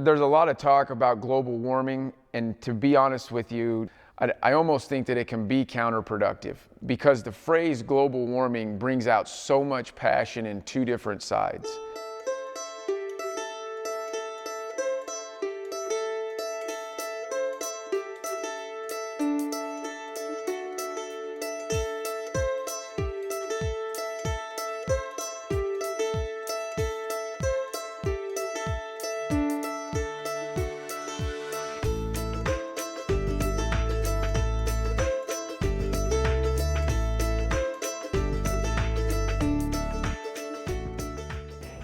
There's a lot of talk about global warming, and to be honest with you, I almost think that it can be counterproductive, because the phrase global warming brings out so much passion in two different sides.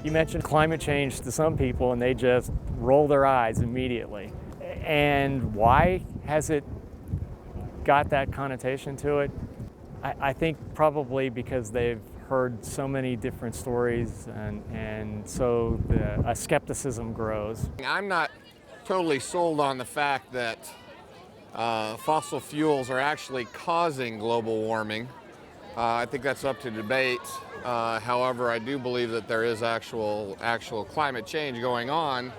You mentioned climate change to some people and they just roll their eyes immediately. And why has it got that connotation to it? I think probably because they've heard so many different stories, and so a skepticism grows. I'm not totally sold on the fact that fossil fuels are actually causing global warming. I think that's up to debate. However, I do believe that there is actual climate change going on.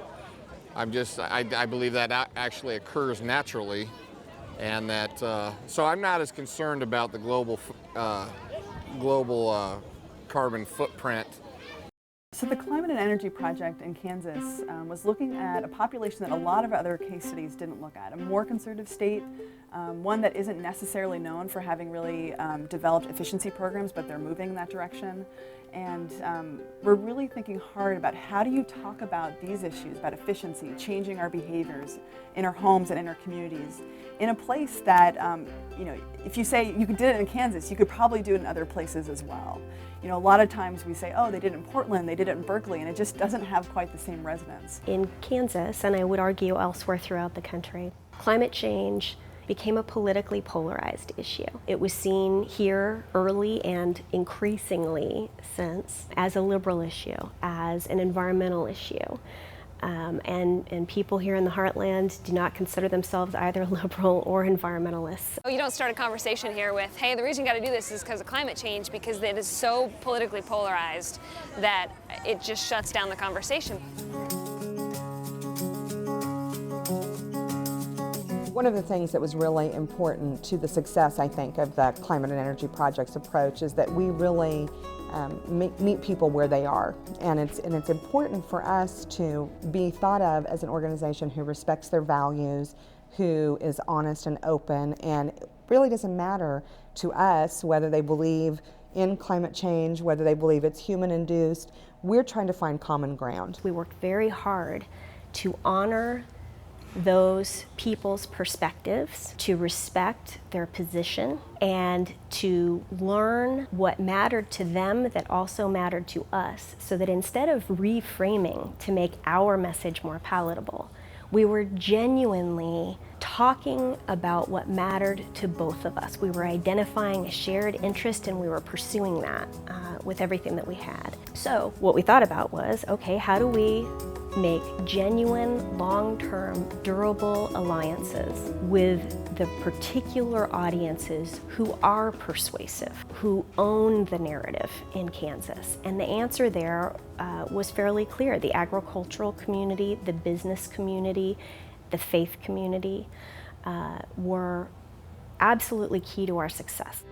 I believe that actually occurs naturally, and that so I'm not as concerned about the global carbon footprint. So the Climate and Energy Project in Kansas was looking at a population that a lot of other case studies didn't look at, a more conservative state, one that isn't necessarily known for having really developed efficiency programs, but they're moving in that direction. And we're really thinking hard about how do you talk about these issues, about efficiency, changing our behaviors in our homes and in our communities, in a place that, you know, if you say you did it in Kansas, you could probably do it in other places as well. You know, a lot of times we say, oh, they did it in Portland, they did it in Berkeley, and it just doesn't have quite the same resonance. In Kansas, and I would argue elsewhere throughout the country, climate change became a politically polarized issue. It was seen here early and increasingly since as a liberal issue, as an environmental issue. And people here in the Heartland do not consider themselves either liberal or environmentalists. You don't start a conversation here with, hey, the reason you got to do this is because of climate change, because it is so politically polarized that it just shuts down the conversation. One of the things that was really important to the success, I think, of the Climate and Energy Project's approach is that we really meet people where they are. And it's important for us to be thought of as an organization who respects their values, who is honest and open, and it really doesn't matter to us whether they believe in climate change, whether they believe it's human-induced. We're trying to find common ground. We worked very hard to honor those people's perspectives, to respect their position, and to learn what mattered to them that also mattered to us, so that instead of reframing to make our message more palatable, we were genuinely talking about what mattered to both of us. We were identifying a shared interest, and we were pursuing that with everything that we had. So what we thought about was, okay, how do we make genuine, long-term, durable alliances with the particular audiences who are persuasive, who own the narrative in Kansas? And the answer there was fairly clear. The agricultural community, the business community, the faith community were absolutely key to our success.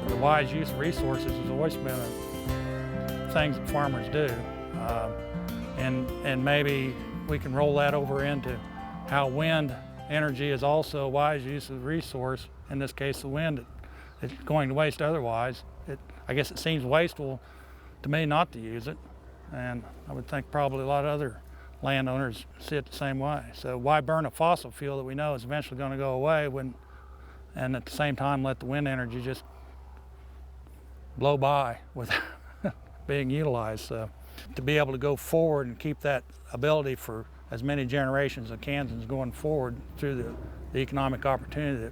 The wise use of resources has always been a thing that farmers do. And maybe we can roll that over into how wind energy is also a wise use of the resource. In this case, the wind is going to waste otherwise. I guess it seems wasteful to me not to use it. And I would think probably a lot of other landowners see it the same way. So why burn a fossil fuel that we know is eventually going to go away and at the same time let the wind energy just blow by without being utilized. So to be able to go forward and keep that ability for as many generations of Kansans going forward through the economic opportunity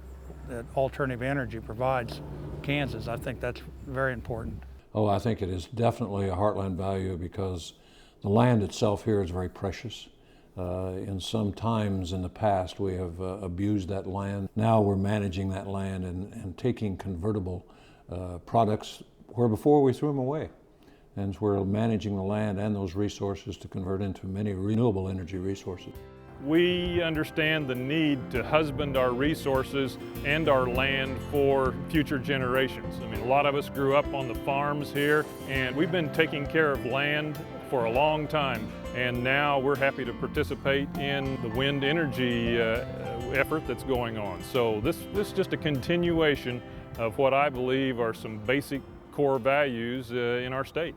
that alternative energy provides Kansas, I think that's very important. Oh, I think it is definitely a heartland value because the land itself here is very precious. In some times in the past we have abused that land. Now we're managing that land and taking convertible products where before we threw them away. And we're managing the land and those resources to convert into many renewable energy resources. We understand the need to husband our resources and our land for future generations. I mean, a lot of us grew up on the farms here, and we've been taking care of land for a long time. And now we're happy to participate in the wind energy effort that's going on. So this is just a continuation of what I believe are some basic core values in our state.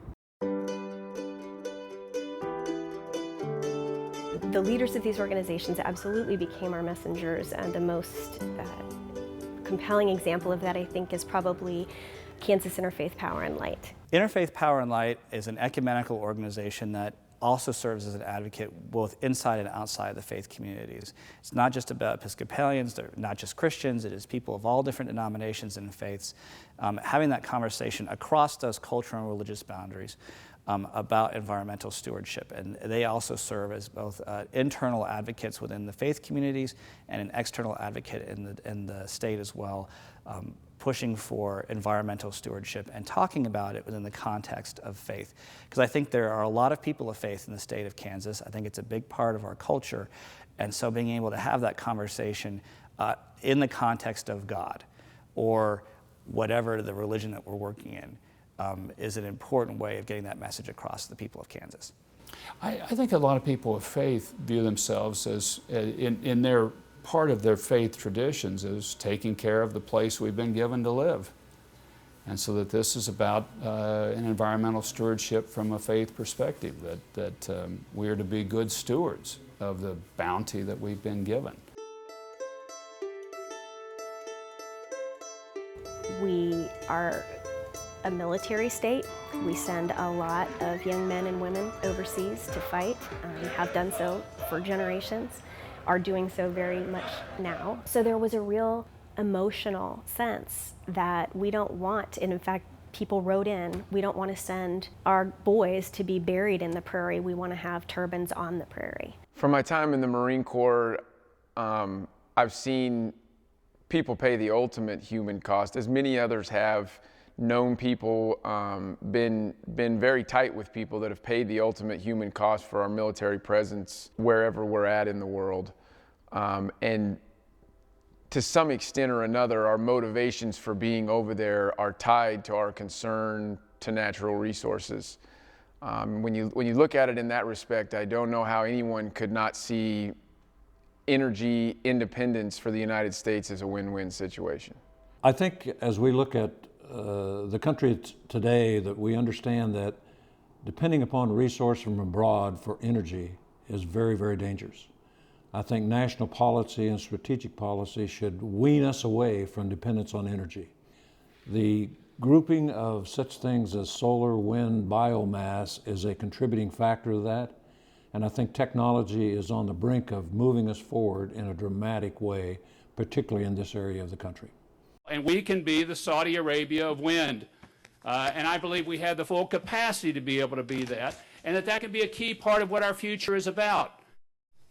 The leaders of these organizations absolutely became our messengers, and the most compelling example of that, I think, is probably Kansas Interfaith Power and Light. Interfaith Power and Light is an ecumenical organization that also serves as an advocate both inside and outside the faith communities. It's not just about Episcopalians, they're not just Christians, it is people of all different denominations and faiths having that conversation across those cultural and religious boundaries about environmental stewardship. And they also serve as both internal advocates within the faith communities and an external advocate in the state as well, pushing for environmental stewardship and talking about it within the context of faith. Because I think there are a lot of people of faith in the state of Kansas. I think it's a big part of our culture. And so being able to have that conversation in the context of God or whatever the religion that we're working in is an important way of getting that message across to the people of Kansas. I think a lot of people of faith view themselves as, in their part of their faith traditions, as taking care of the place we've been given to live. And so that this is about an environmental stewardship from a faith perspective, that we are to be good stewards of the bounty that we've been given. We are a military state. We send a lot of young men and women overseas to fight, have done so for generations, are doing so very much now. So there was a real emotional sense that we don't want, and in fact, people wrote in, we don't want to send our boys to be buried in the prairie, we want to have turbines on the prairie. From my time in the Marine Corps, I've seen people pay the ultimate human cost, as many others have known people, been very tight with people that have paid the ultimate human cost for our military presence wherever we're at in the world. And to some extent or another, our motivations for being over there are tied to our concern to natural resources. When you look at it in that respect, I don't know how anyone could not see energy independence for the United States as a win-win situation. I think as we look at the country today, that we understand that depending upon resource from abroad for energy is very, very dangerous. I think national policy and strategic policy should wean us away from dependence on energy. The grouping of such things as solar, wind, biomass is a contributing factor to that, and I think technology is on the brink of moving us forward in a dramatic way, particularly in this area of the country. And we can be the Saudi Arabia of wind. And I believe we have the full capacity to be able to be that, and that can be a key part of what our future is about.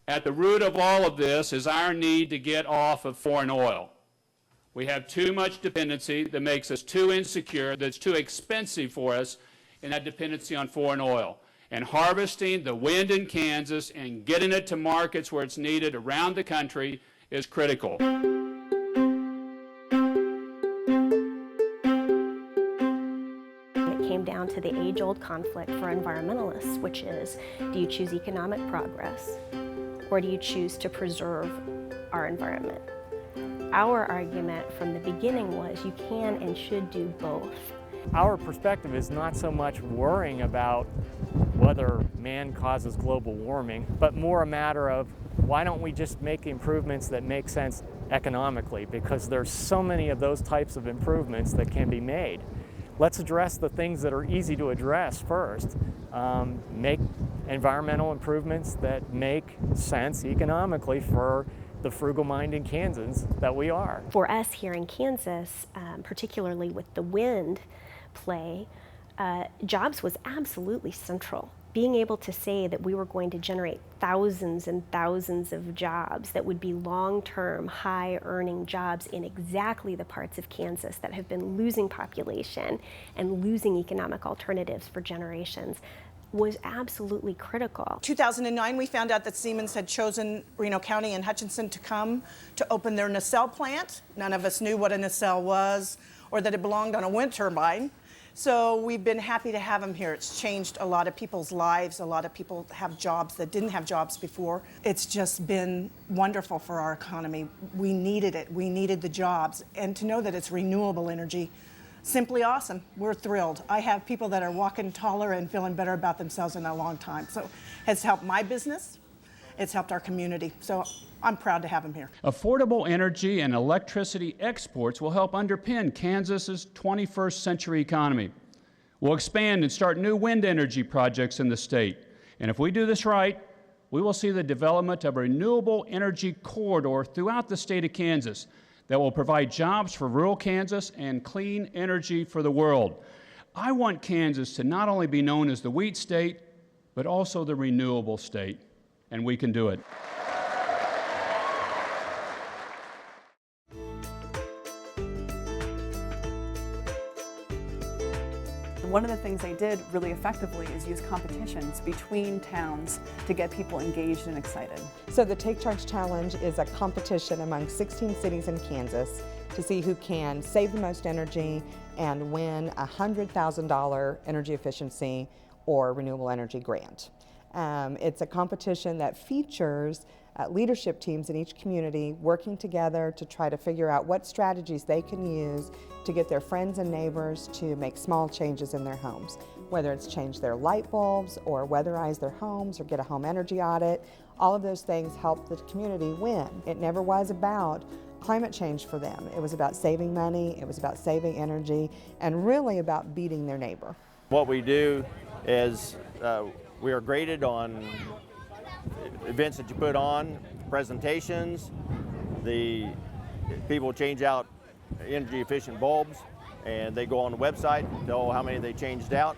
At the root of all of this is our need to get off of foreign oil. We have too much dependency that makes us too insecure, that's too expensive for us in that dependency on foreign oil. And harvesting the wind in Kansas and getting it to markets where it's needed around the country is critical. It came down to the age-old conflict for environmentalists, which is, do you choose economic progress or do you choose to preserve our environment? Our argument from the beginning was you can and should do both. Our perspective is not so much worrying about whether man causes global warming, but more a matter of why don't we just make improvements that make sense economically, because there's so many of those types of improvements that can be made. Let's address the things that are easy to address first. Make environmental improvements that make sense economically for the frugal-minded Kansans that we are. For us here in Kansas, particularly with the wind play, jobs was absolutely central being able to say that we were going to generate thousands and thousands of jobs that would be long-term, high-earning jobs in exactly the parts of Kansas that have been losing population and losing economic alternatives for generations was absolutely critical. 2009, we found out that Siemens had chosen Reno County and Hutchinson to come to open their nacelle plant. None of us knew what a nacelle was or that it belonged on a wind turbine. So we've been happy to have them here. It's changed a lot of people's lives. A lot of people have jobs that didn't have jobs before. It's just been wonderful for our economy. We needed it. We needed the jobs. And to know that it's renewable energy, simply awesome. We're thrilled. I have people that are walking taller and feeling better about themselves in a long time. So it's helped my business. It's helped our community. So I'm proud to have them here. Affordable energy and electricity exports will help underpin Kansas's 21st century economy. We'll expand and start new wind energy projects in the state. And if we do this right, we will see the development of a renewable energy corridor throughout the state of Kansas that will provide jobs for rural Kansas and clean energy for the world. I want Kansas to not only be known as the wheat state, but also the renewable state, and we can do it. One of the things they did really effectively is use competitions between towns to get people engaged and excited. So the Take Charge Challenge is a competition among 16 cities in Kansas to see who can save the most energy and win a $100,000 energy efficiency or renewable energy grant. It's a competition that features leadership teams in each community working together to try to figure out what strategies they can use to get their friends and neighbors to make small changes in their homes, whether it's change their light bulbs or weatherize their homes or get a home energy audit. All of those things help the community win. It never was about climate change for them. It was about saving money, it was about saving energy, and really about beating their neighbor. What we do is we are graded on events that you put on, presentations. The people change out energy efficient bulbs and they go on the website, know how many they changed out,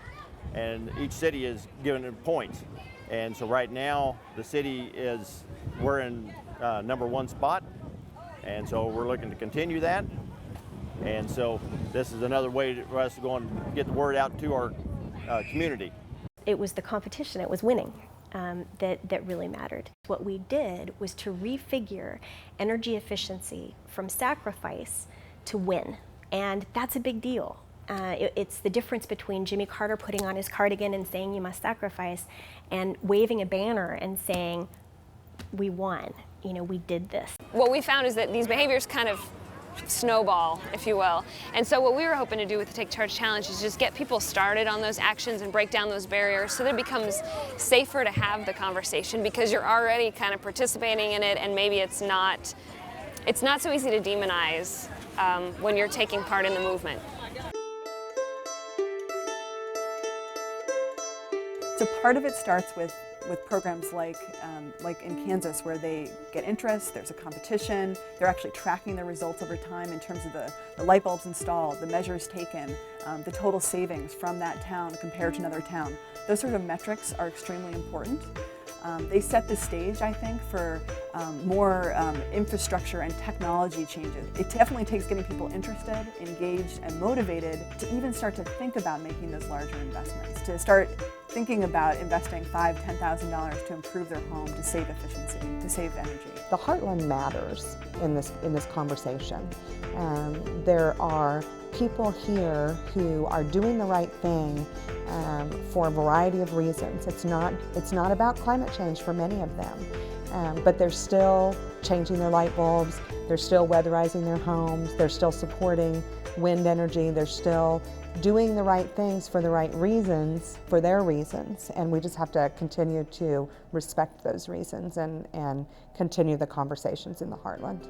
and each city is given points. And so right now the city we're in #1 spot, and so we're looking to continue that. And so this is another way for us to go and get the word out to our community. It was the competition, it was winning. That really mattered. What we did was to refigure energy efficiency from sacrifice to win, and that's a big deal. It's the difference between Jimmy Carter putting on his cardigan and saying you must sacrifice and waving a banner and saying we won, we did this. What we found is that these behaviors kind of snowball, if you will. And so what we were hoping to do with the Take Charge Challenge is just get people started on those actions and break down those barriers so that it becomes safer to have the conversation because you're already kind of participating in it, and maybe it's not so easy to demonize when you're taking part in the movement. So part of it starts with programs like in Kansas, where they get interest, there's a competition, they're actually tracking their results over time in terms of the light bulbs installed, the measures taken, the total savings from that town compared to another town. Those sort of metrics are extremely important. They set the stage, I think, for more infrastructure and technology changes. It definitely takes getting people interested, engaged, and motivated to even start to think about making those larger investments, to start thinking about investing $5,000, $10,000 to improve their home, to save efficiency, to save energy. The Heartland matters in this conversation. There are people here who are doing the right thing for a variety of reasons. It's not about climate change for many of them, but they're still changing their light bulbs, they're still weatherizing their homes, they're still supporting wind energy, they're still doing the right things for the right reasons, for their reasons, and we just have to continue to respect those reasons and continue the conversations in the Heartland.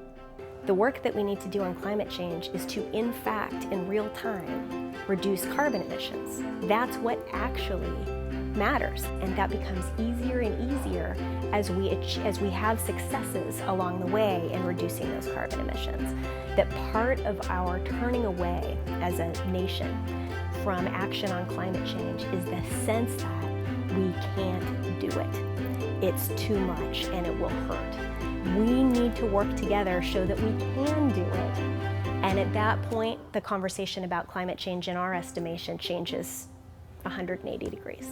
The work that we need to do on climate change is to, in fact, in real time, reduce carbon emissions. That's what actually matters, and that becomes easier and easier as we have successes along the way in reducing those carbon emissions. That part of our turning away as a nation from action on climate change is the sense that we can't do it. It's too much and it will hurt. We need to work together, show that we can do it. And at that point, the conversation about climate change, in our estimation, changes 180 degrees.